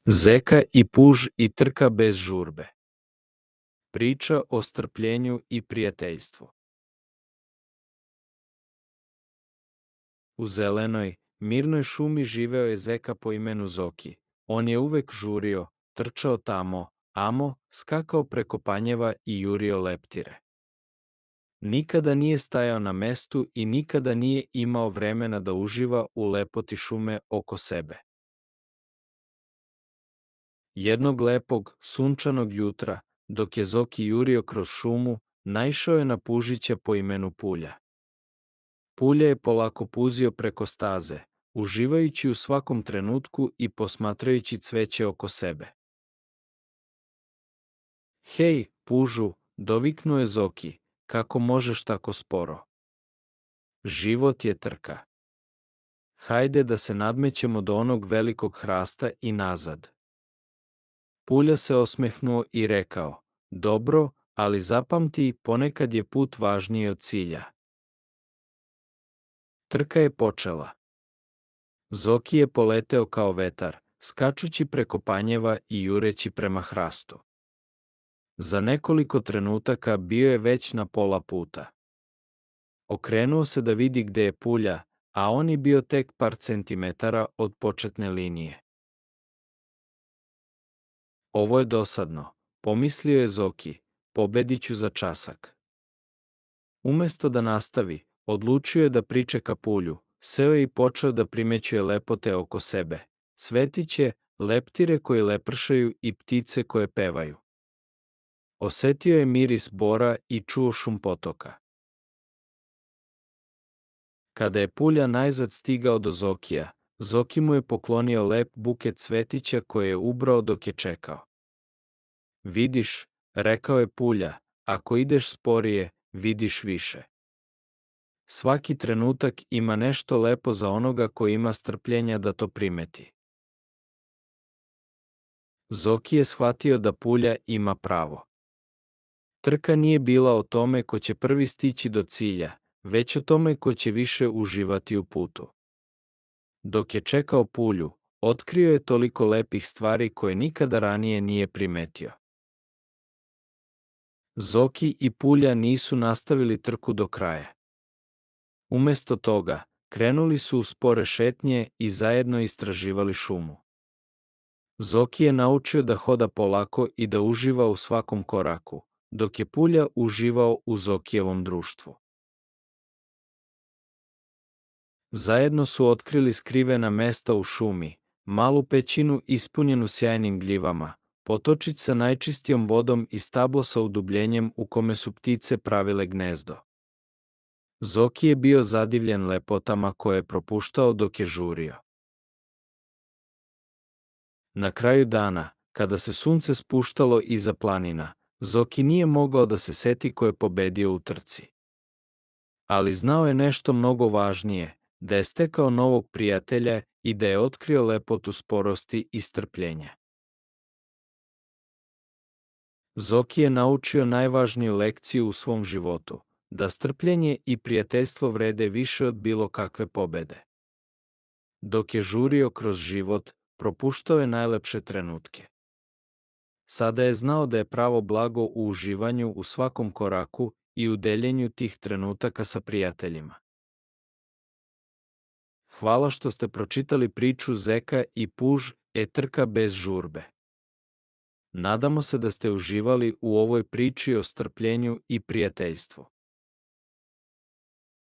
Zeka i puž i trka bez žurbe. Priča o strpljenju i prijateljstvu. U zelenoj, mirnoj šumi živeo je zeka po imenu Zoki. On je uvek žurio, trčao tamo, amo, skakao preko panjeva i jurio leptire. Nikada nije stajao na mestu i nikada nije imao vremena da uživa u lepoti šume oko sebe. Jednog lepog, sunčanog jutra, dok je Zoki jurio kroz šumu, naišao je na pužića po imenu Pulja. Pulja je polako puzio preko staze, uživajući u svakom trenutku i posmatrajući cveće oko sebe. Hej, pužu, doviknuo je Zoki, kako možeš tako sporo? Život je trka. Hajde da se nadmećemo do onog velikog hrasta i nazad. Pulja se osmehnuo i rekao, dobro, ali zapamti, ponekad je put važniji od cilja. Trka je počela. Zoki je poleteo kao vetar, skačući preko panjeva i jureći prema hrastu. Za nekoliko trenutaka bio je već na pola puta. Okrenuo se da vidi gde je Pulja, a on je bio tek par centimetara od početne linije. Ovo je dosadno, pomislio je Zoki, pobediću za časak. Umesto da nastavi, odlučio je da pričeka Pulju, seo je i počeo da primećuje lepote oko sebe, cvetiće, leptire koje lepršaju i ptice koje pevaju. Osetio je miris bora i čuo šum potoka. Kada je Pulja najzad stigao do Zokija, Zoki mu je poklonio lep buket cvetića koje je ubrao dok je čekao. Vidiš, rekao je Pulja, ako ideš sporije, vidiš više. Svaki trenutak ima nešto lepo za onoga koji ima strpljenja da to primeti. Zoki je shvatio da Pulja ima pravo. Trka nije bila o tome ko će prvi stići do cilja, već o tome ko će više uživati u putu. Dok je čekao Pulju, otkrio je toliko lepih stvari koje nikada ranije nije primetio. Zoki i Pulja nisu nastavili trku do kraja. Umesto toga, krenuli su u spore šetnje i zajedno istraživali šumu. Zoki je naučio da hoda polako i da uživa u svakom koraku, dok je Pulja uživao u Zokijevom društvu. Zajedno su otkrili skrivena mesta u šumi, malu pećinu ispunjenu sjajnim gljivama, potočić sa najčistijom vodom i stablo sa udubljenjem u kome su ptice pravile gnezdo. Zoki je bio zadivljen lepotama koje je propuštao dok je žurio. Na kraju dana, kada se sunce spuštalo iza planina, Zoki nije mogao da se seti ko je pobedio u trci. Ali znao je nešto mnogo važnije, da je stekao novog prijatelja i da je otkrio lepotu sporosti i strpljenja. Zoki je naučio najvažniju lekciju u svom životu, da strpljenje i prijateljstvo vrede više od bilo kakve pobede. Dok je žurio kroz život, propuštao je najlepše trenutke. Sada je znao da je pravo blago u uživanju u svakom koraku i u deljenju tih trenutaka sa prijateljima. Hvala što ste pročitali priču Zeka i puž trka bez žurbe. Nadamo se da ste uživali u ovoj priči o strpljenju i prijateljstvu.